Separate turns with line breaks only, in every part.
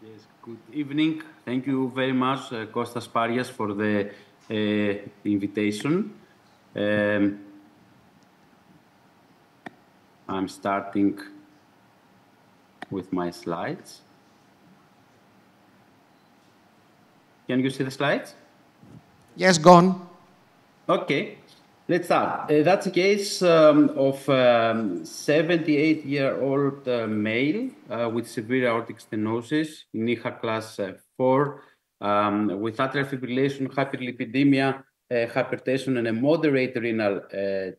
Yes, good evening. Thank you very much, Kostas Parias, for the invitation. I'm starting with my slides. Can you see the slides?
Yes, gone.
Okay, let's start. That's a case of 78-year-old male with severe aortic stenosis, NIHA class 4, with atrial fibrillation, hyperlipidemia, hypertension, and a moderate renal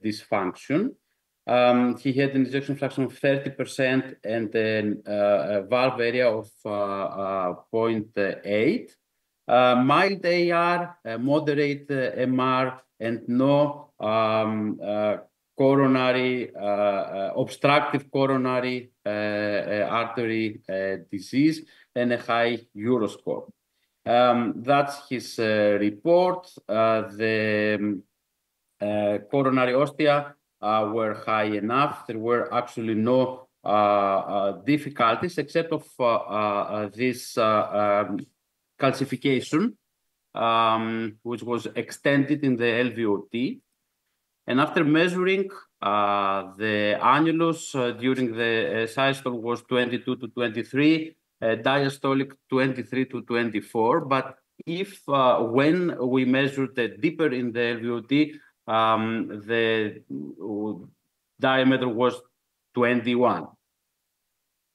dysfunction. He had an ejection fraction of 30% and a valve area of 0.8. Mild AR, moderate MR, and no coronary, obstructive coronary artery disease, and a high Euroscore. That's his report. The coronary ostia were high enough. There were actually no difficulties except of this calcification, which was extended in the LVOT. And after measuring the annulus during the systole was 22 to 23, diastolic 23 to 24. But if when we measured deeper in the LVOT, the diameter was 21.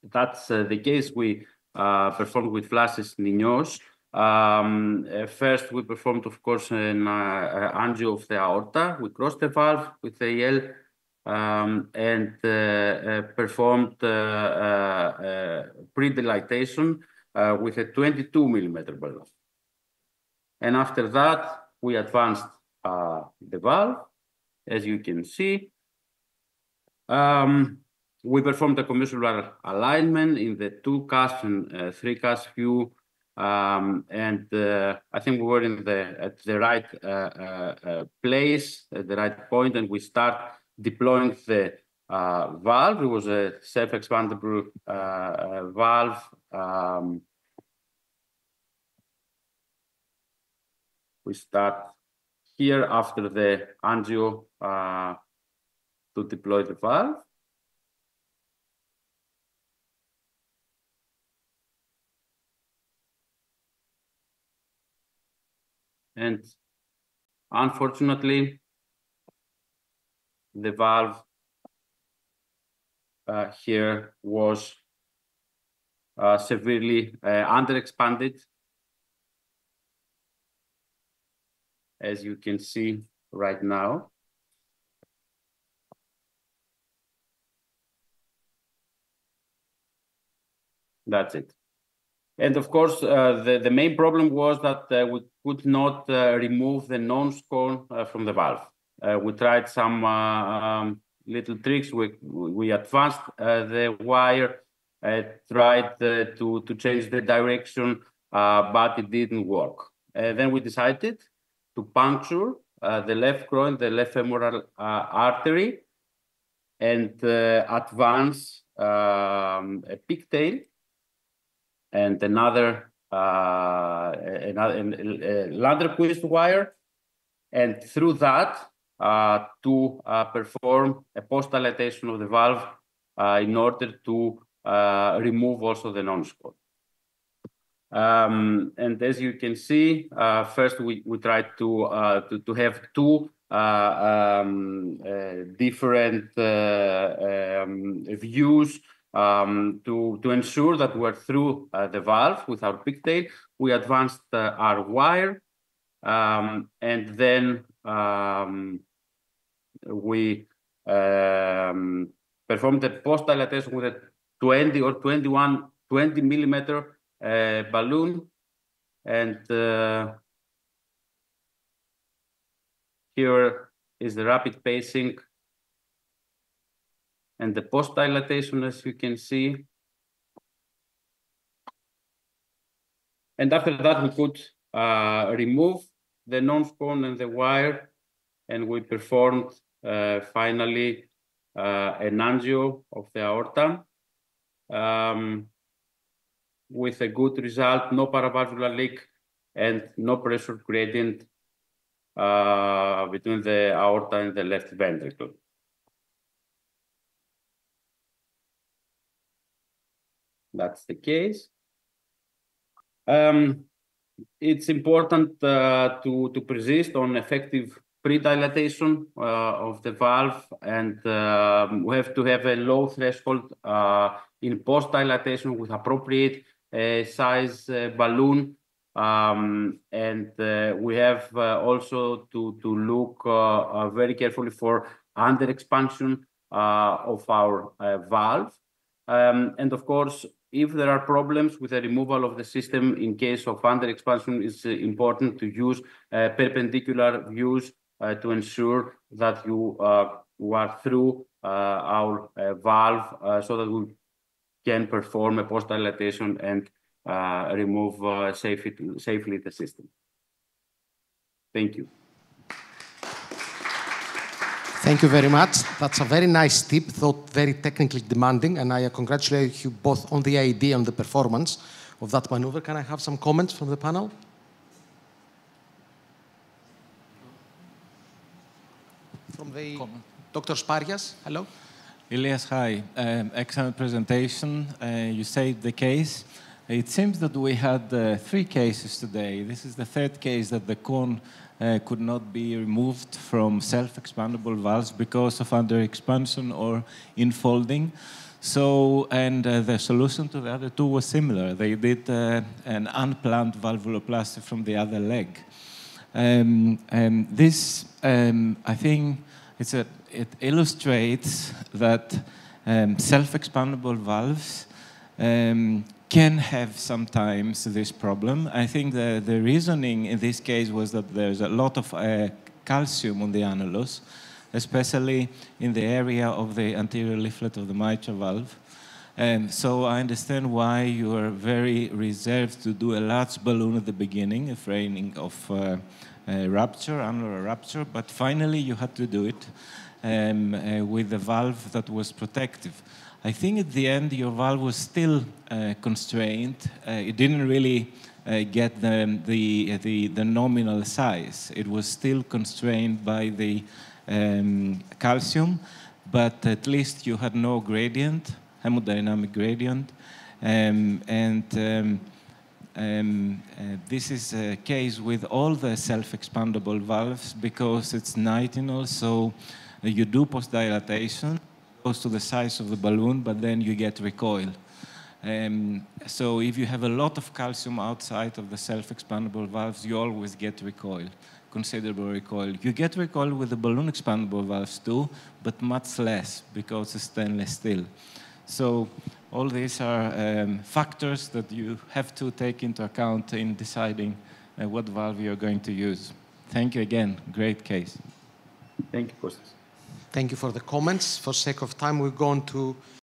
That's the case we performed with flashes Ninios. First, we performed, of course, an angio of the aorta. We crossed the valve with AL and performed pre-dilatation with a 22 millimeter balloon. And after that, we advanced the valve, as you can see. We performed a commissural alignment in the 2-cusp and 3-cusp view. And I think we were at the right place, at the right point, and we start deploying the valve. It was a self-expandable valve. We start here after the angio to deploy the valve. And unfortunately, the valve here was severely underexpanded, as you can see right now. That's it. And of course, the main problem was that we could not remove the non-scone from the valve. We tried some little tricks. We advanced the wire, tried to change the direction, but it didn't work. Then we decided to puncture the left groin, the left femoral artery, and advance a pigtail and another Landerquist wire, and through that to perform a post-dilatation of the valve in order to remove also the non-scone. And as you can see, first we tried to have two different views to ensure that we're through the valve with our pigtail. We advanced our wire, and then we performed the post-dilatation with a 20 millimeter balloon, and here is the rapid pacing and the post-dilatation, as you can see. And after that, we could remove the non-scone and the wire, and we performed finally an angio of the aorta. with a good result, no paravalvular leak, and no pressure gradient between the aorta and the left ventricle. That's the case. It's important to persist on effective pre-dilatation of the valve, and we have to have a low threshold in post-dilatation with appropriate size balloon. And we have also to look very carefully for under expansion of our valve. And of course, if there are problems with the removal of the system in case of under expansion, it's important to use perpendicular views to ensure that you are through our valve so that we can perform a post-dilatation and remove safely the system. Thank you.
Thank you very much. That's a very nice tip, though very technically demanding, and I congratulate you both on the idea and the performance of that maneuver. Can I have some comments from the panel? From the Dr. Sparias, hello.
Ilias, hi. Excellent presentation. You saved the case. It seems that we had 3 cases today. This is the 3rd case that the cone could not be removed from self-expandable valves because of under-expansion or infolding. So, and the solution to the other 2 was similar. They did an unplanned valvuloplasty from the other leg. This, I think, it illustrates that self-expandable valves can have sometimes this problem. I think the reasoning in this case was that there's a lot of calcium on the annulus, especially in the area of the anterior leaflet of the mitral valve. And so I understand why you are very reserved to do a large balloon at the beginning, a framing of rupture, annular rupture, but finally you had to do it with a valve that was protective. I think at the end your valve was still constrained. It didn't really get the nominal size. It was still constrained by the calcium, but at least you had no gradient, hemodynamic gradient, this is a case with all the self-expandable valves because it's nitinol, so you do post-dilatation, goes to the size of the balloon, but then you get recoil. So if you have a lot of calcium outside of the self-expandable valves, you always get recoil, considerable recoil. You get recoil with the balloon expandable valves too, but much less because it's stainless steel. So all these are factors that you have to take into account in deciding what valve you're going to use. Thank you again. Great case.
Thank you, Kostas.
Thank you for the comments. For sake of time, we're going to